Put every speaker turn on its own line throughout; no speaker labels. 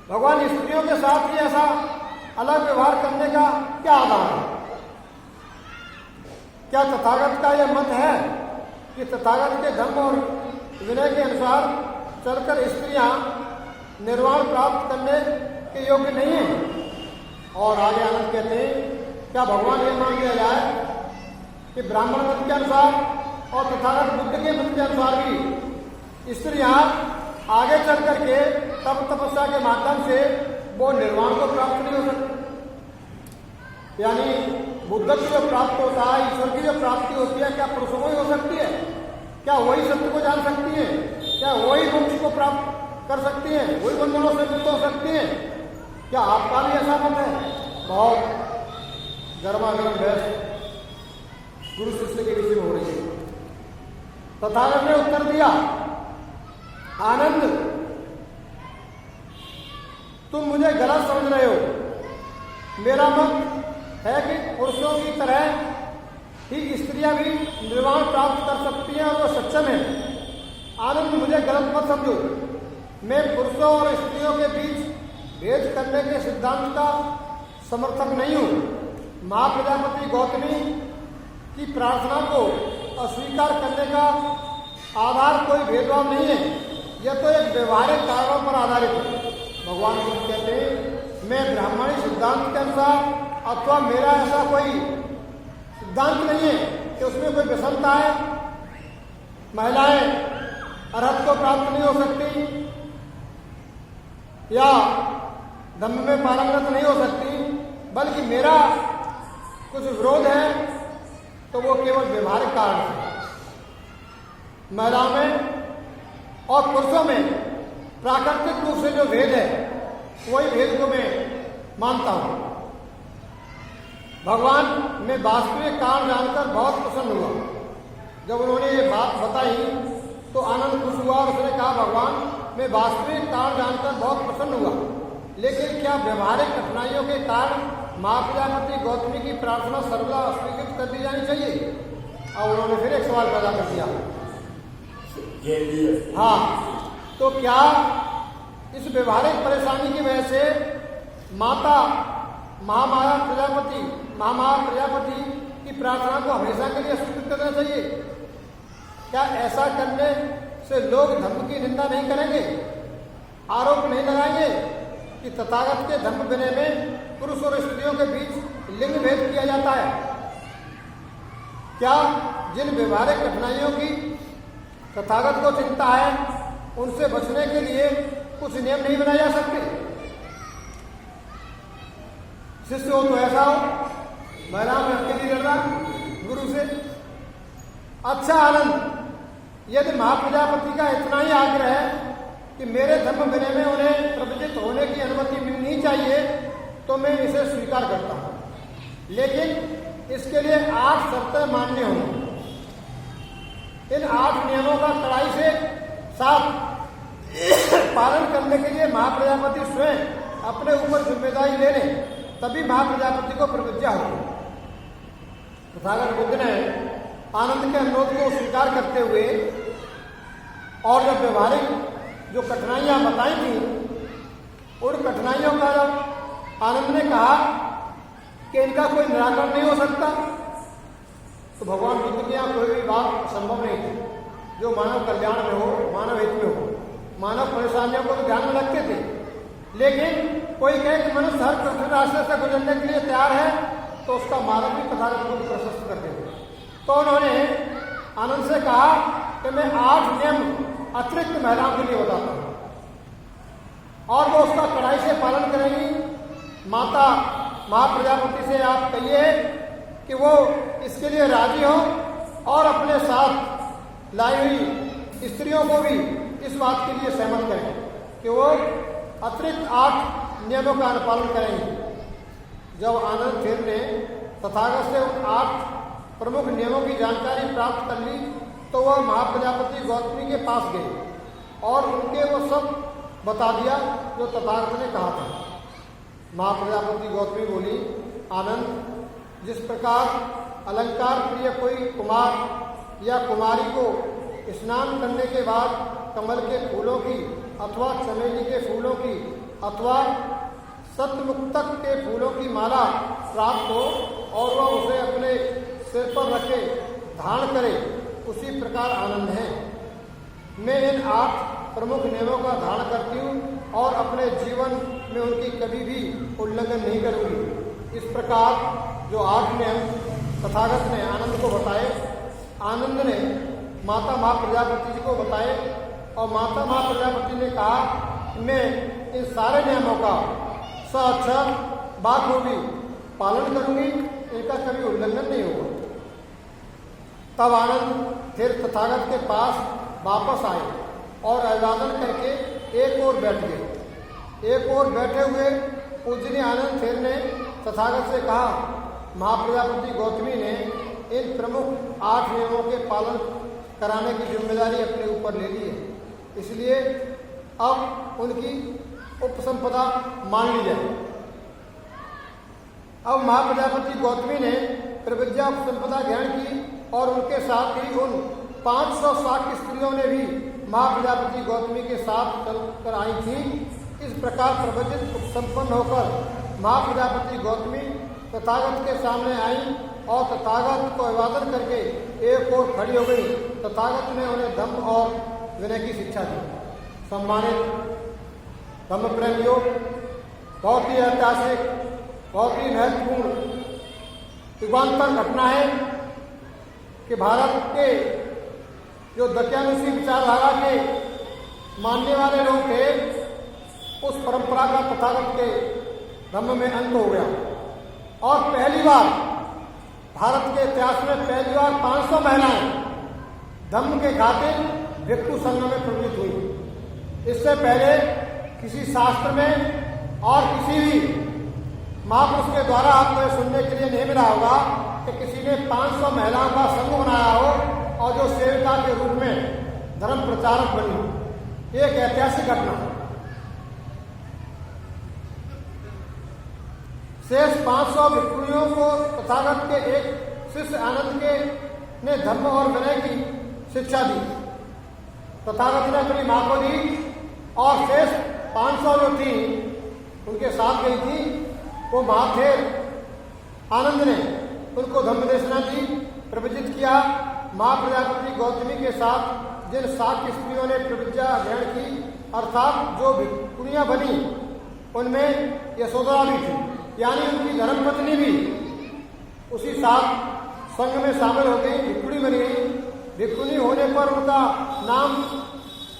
भगवान स्त्रियों के साथ ही ऐसा अलग व्यवहार करने का क्या आधार है? क्या तथागत का यह मत है कि तथागत के धर्म और विनय के अनुसार चलकर स्त्रियां निर्वाण प्राप्त करने के योग्य नहीं है? और आगे आनंद कहते हैं, क्या भगवान ये मान लिया जाए कि ब्राह्मण मत के अनुसार और तथागत बुद्ध के मत के अनुसार भी स्त्रियां आगे चल करके तप तपस्या के माध्यम से वो निर्वाण को प्राप्त नहीं हो सकती? यानी बुद्धत्व जो प्राप्त होता है, ईश्वर की जो प्राप्ति होती है, क्या पुरुषों को ही हो सकती है? क्या वही सत्य को जान सकती है? क्या वही मोक्ष को प्राप्त कर सकती है? वही बंधनों से मुक्त हो सकती है? क्या आपका भी ऐसा मत है? बहुत गर्मागर्म बहस गुरु शिष्य के विषय में हो रही है। तथागत ने उत्तर दिया, आनंद, तुम मुझे गलत समझ रहे हो। मेरा मत है कि पुरुषों की तरह ही स्त्रियां भी निर्वाण प्राप्त कर सकती हैं और वो सक्षम है। आनंद, मुझे गलत मत समझो। मैं पुरुषों और स्त्रियों के बीच भेद करने के सिद्धांत का समर्थक नहीं हूं। मां प्रजापति गौतमी की प्रार्थना को अस्वीकार करने का आधार कोई भेदभाव नहीं है, यह तो एक व्यवहारिक कारणों पर आधारित है। भगवान बुद्ध कहते हैं, मैं ब्राह्मणी सिद्धांत के अनुसार अथवा मेरा ऐसा कोई सिद्धांत नहीं है कि उसमें कोई विषमता है। महिलाएं अरहत को प्राप्त नहीं हो सकती या धम्म में पारंगत नहीं हो सकती, बल्कि मेरा कुछ विरोध है तो वो केवल व्यवहारिक कारण है। महिलाओं में और पुरुषों में प्राकृतिक रूप से जो भेद है, वही भेद को मैं मानता हूं। भगवान में वास्तविक कारण जानकर बहुत प्रसन्न हुआ। जब उन्होंने ये बात बताई तो आनंद खुश हुआ और उसने कहा, भगवान मैं वास्तविक कारण जानकर बहुत प्रसन्न हुआ, लेकिन क्या व्यवहारिक कठिनाइयों के कारण मां प्रजापति गौतमी की प्रार्थना सर्वदा अस्वीकृत कर दी जानी चाहिए? और उन्होंने फिर एक सवाल पैदा कर दिया, हाँ, तो क्या इस व्यवहारिक परेशानी की वजह से माता महामाया प्रजापति की प्रार्थना को हमेशा के लिए अस्वीकृत करना चाहिए? क्या ऐसा करने से लोग धर्म की निंदा नहीं करेंगे, आरोप नहीं लगाएंगे कि तथागत के धर्म विनय में पुरुष और स्त्रियों के बीच लिंग भेद किया जाता है? क्या जिन व्यवहारिक कठिनाइयों की तथागत को चिंता है, उनसे बचने के लिए कुछ नियम नहीं बनाए जा सकते? शिष्य हो तो ऐसा हो, महिला में अकेली लड़ना गुरु से। अच्छा आनंद, यदि महाप्रजापति का इतना ही आग्रह है कि मेरे धर्म विनय में उन्हें प्रवचित होने की अनुमति मिलनी चाहिए, तो मैं इसे स्वीकार करता हूं, लेकिन इसके लिए 8 शर्तें मान्य होंगी। इन 8 नियमों का कड़ाई से साथ पालन करने के लिए महाप्रजापति स्वयं अपने ऊपर जिम्मेदारी ले लें, तभी महाप्रजापति को प्रविज्ञा होगी। तथागत बुद्ध ने आनंद के अनुरोध को स्वीकार करते हुए और जब व्यवहारिक जो कठिनाइयां बताई थी, उन कठिनाइयों का जब आनंद ने कहा कि इनका कोई निराकरण नहीं हो सकता, तो भगवान बुद्ध के यहाँ कोई भी बात संभव नहीं थी जो मानव कल्याण में हो, मानव हित में हो। मानव परेशानियों को तो ध्यान में रखते थे, लेकिन कोई कहे कि मनुष्य हर कठिन रास्ते से गुजरने के लिए तैयार है, तो उसका मार्ग भी तथागत बुद्ध प्रशस्त करते थे। तो उन्होंने आनंद से कहा कि मैं 8 नियम अतिरिक्त महिलाओं के लिए बताता हूं और वो उसका कड़ाई से पालन करेंगी। माता महाप्रजापति से आप कहिए कि वो इसके लिए राजी हो और अपने साथ लाई हुई स्त्रियों को भी इस बात के लिए सहमत करें कि वो अतिरिक्त 8 नियमों का अनुपालन करेंगे। जब आनंद फिर ने तथागत से उन 8 प्रमुख नियमों की जानकारी प्राप्त कर ली, तो वह महाप्रजापति गौतमी के पास गए और उनके वो सब बता दिया जो तथागत ने कहा था। महाप्रजापति गौतमी बोली, आनंद, जिस प्रकार अलंकार प्रिय कोई कुमार या कुमारी को स्नान करने के बाद कमल के फूलों की अथवा चमेली के फूलों की अथवा सतमुक्तक के फूलों की माला प्राप्त हो और वह उसे अपने सिर पर रखे धारण करे, उसी प्रकार आनंद है। मैं इन 8 प्रमुख नियमों का धारण करती हूँ और अपने जीवन में उनकी कभी भी उल्लंघन नहीं करूँगी। इस प्रकार जो 8 नियम तथागत ने आनंद को बताए, आनंद ने माता माँ प्रजापति जी को बताए और माता माँ प्रजापति ने कहा मैं इन सारे नियमों का सअक्षर बाखूबी पालन करूंगी, इनका कभी उल्लंघन नहीं होगा। तब आनंद फिर तथागत के पास वापस आए और अभिवादन करके एक ओर बैठ गए। एक ओर बैठे हुए पूजनीय आनंद फिर ने तथागत से कहा, महाप्रजापति गौतमी ने इन प्रमुख 8 नियमों के पालन कराने की जिम्मेदारी अपने ऊपर ले ली है, इसलिए अब उनकी उपसंपदा मान ली जाए। अब महाप्रजापति गौतमी ने प्रविद्या उपसंपदा ग्रहण की और उनके साथ ही उन 560 स्त्रियों ने भी महाप्रजापति गौतमी के साथ चलकर आई थी। इस प्रकार प्रवचित उपसंपन्न होकर महाप्रजापति गौतमी तथागत के सामने आई और तथागत को अभिवादन करके एक ओर खड़ी हो गई। तथागत ने उन्हें धम्म और विनय की शिक्षा दी। सम्मानित धम्म प्रेमियों, बहुत ही ऐतिहासिक, बहुत ही महत्वपूर्ण युगांतर घटना है कि भारत के जो दत्यानुसी विचारधारा के मानने वाले लोग थे, उस परंपरा का तथागत के धम्म में अंत हो गया और पहली बार भारत के इतिहास में 500 महिलाएं धम्म के खातिर भिक्षु संघ में प्रवृत्त हुई। इससे पहले किसी शास्त्र में और किसी भी महापुरुष के द्वारा आपको यह सुनने के लिए नहीं मिला होगा कि किसी ने 500 महिलाओं का संघ बनाया हो और जो सेविका के रूप में धर्म प्रचारक बनी। एक ऐतिहासिक घटना। शेष 500 भिक्षुणियों को तथागत के एक शिष्य आनंद के ने धर्म और विनय की शिक्षा दी। तथागत ने अपनी मां को दी और शेष 500 जो थी उनके साथ गई थी, वो महाथेर आनंद ने उनको धम्म देशना दी, प्रवचित किया। मां प्रजापति गौतमी के साथ जिन 60 स्त्रियों ने प्रतिज्ञा ग्रहण की, अर्थात जो भिक्षुणियां बनी, उनमें यशोधरा भी थी, यानी उनकी धर्मपत्नी भी उसी साथ संघ में शामिल हो गई, भिक्षुणी बन गई। भिक्षुणी होने पर उनका नाम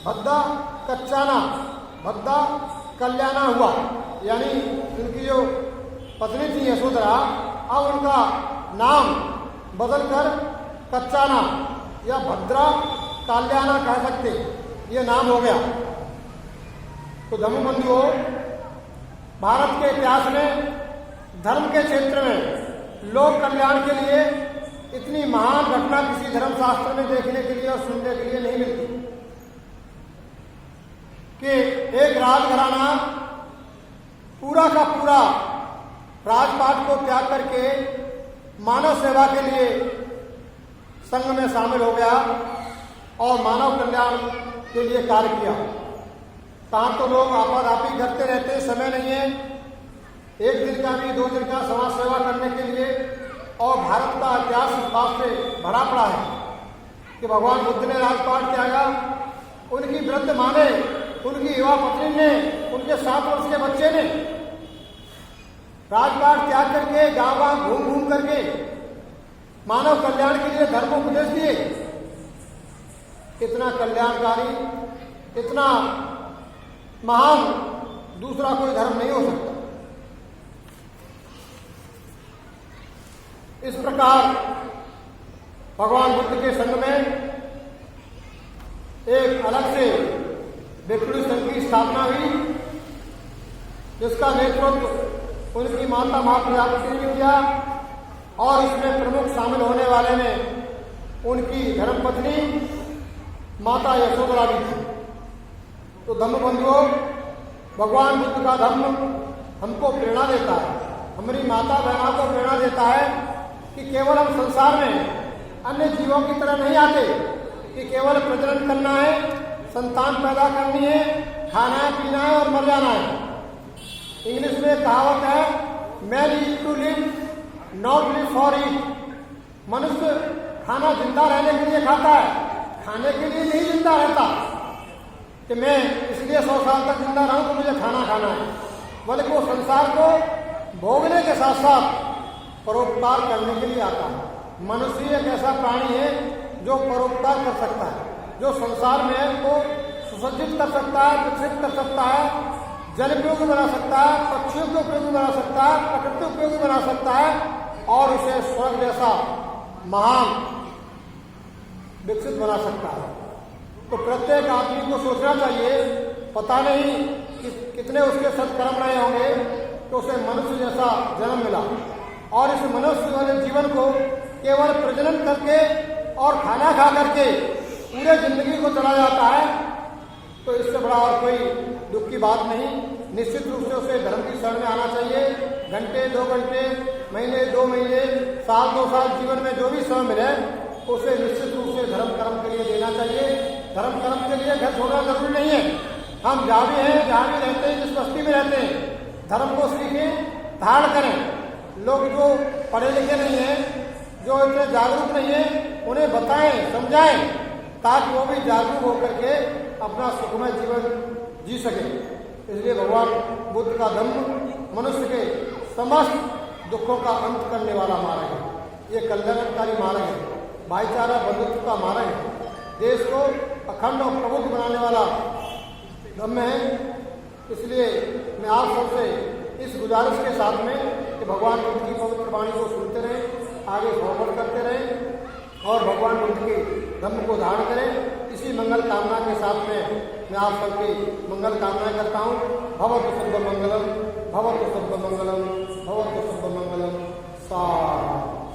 भद्दा कच्चाना, भद्दा कल्याणा हुआ, यानी उनकी जो पत्नी थी यशोधरा, अब उनका नाम बदलकर कच्चाना या भद्रा कल्याणा कह सकते, ये नाम हो गया। तो धम्म बंधुओं, भारत के इतिहास में धर्म के क्षेत्र में लोक कल्याण के लिए इतनी महान घटना किसी धर्मशास्त्र में देखने के लिए और सुनने के लिए नहीं मिलती कि एक राजघराना पूरा का पूरा राजपाट को त्याग करके मानव सेवा के लिए संघ में शामिल हो गया और मानव कल्याण के लिए कार्य किया। कहाँ तो लोग आपाधापी करते रहते, समय नहीं है एक दिन का भी 2 दिन का समाज सेवा करने के लिए। और भारत का इतिहास इस बात से भरा पड़ा है कि भगवान बुद्ध ने राजपाट त्यागा, उनकी वृद्ध माँ ने, उनकी युवा पत्नी ने, उनके 7 वर्ष के बच्चे ने राजपाट त्याग करके गाँव गाँव घूम घूम करके मानव कल्याण के लिए धर्म उपदेश दिए। इतना कल्याणकारी, इतना महान दूसरा कोई धर्म नहीं हो सकता। इस प्रकार भगवान बुद्ध के संग में एक अलग से भिक्षुणी संघ की स्थापना हुई, जिसका नेतृत्व उनकी माता मां प्रजापति ने किया और इसमें प्रमुख शामिल होने वाले में उनकी धर्मपत्नी माता यशोधरा भी थी। तो धम्म बंधुओं, भगवान बुद्ध का धम्म हमको प्रेरणा देता है, हमारी माता बहनों को प्रेरणा देता है कि केवल हम संसार में अन्य जीवों की तरह नहीं आते कि केवल प्रजनन करना है, संतान पैदा करनी है खाना है, पीना है और मर जाना है। इंग्लिश में कहावत है, man eat to live, not live for eat. मनुष्य खाना जिंदा रहने के लिए खाता है, खाने के लिए नहीं जिंदा रहता कि मैं इसलिए 100 साल तक जिंदा रहूं तो मुझे खाना खाना है, बल्कि वो संसार को भोगने के साथ साथ परोपकार करने के लिए आता है। मनुष्य एक ऐसा प्राणी है जो परोपकार कर सकता है, जो संसार में को सुसज्जित कर सकता है, विकसित कर सकता है, जल उपयोगी बना सकता है, पक्षियों को उपयोगी बना सकता है, प्रकृति उपयोगी बना सकता है और उसे स्वर्ग जैसा महान विकसित बना सकता है। तो प्रत्येक आदमी को सोचना चाहिए, पता नहीं कि कितने उसके सत्कर्म रहे होंगे तो उसे मनुष्य जैसा जन्म मिला और इस मनुष्य वाले जीवन को केवल प्रजनन करके और खाना खा करके पूरे जिंदगी को चला जाता है, तो इससे बड़ा और कोई दुख की बात नहीं। निश्चित रूप से उसे धर्म की शरण में आना चाहिए। घंटे 2 घंटे, महीने 2 महीने, साल 2 साल जीवन में जो भी समय मिले उसे निश्चित रूप से धर्म कर्म के लिए देना चाहिए। धर्म कर्म के लिए घर छोड़ना जरूरी नहीं है। हम जहाँ भी हैं, जहाँ भी रहते हैं, जिस बस्ती में रहते हैं, धर्म को सीखें, धारण करें। लोग जो पढ़े लिखे नहीं हैं, जो इतने जागरूक नहीं है, उन्हें बताएं, समझाएं, ताकि वो भी जागरूक होकर के अपना सुखमय जीवन जी सके। इसलिए भगवान बुद्ध का धम्म मनुष्य के समस्त दुखों का अंत करने वाला मार्ग है। ये कल्याणकारी मार्ग है, भाईचारा बंधुत्व का मार्ग है, देश को अखंड और प्रबुद्ध बनाने वाला धम्म है। इसलिए मैं आप सबसे इस गुजारिश के साथ में कि भगवान बुद्ध की पवित्र वाणी को सुनते रहें, आगे फॉरवर्ड करते रहें और भगवान बुद्ध के धम्म को धारण करें। इसी मंगल कामना के साथ में मैं आप सबकी मंगल कामना करता हूँ। भवतु सर्वमंगलम, भवतु सर्वमंगलम, भवतु सर्वमंगलम। साधु।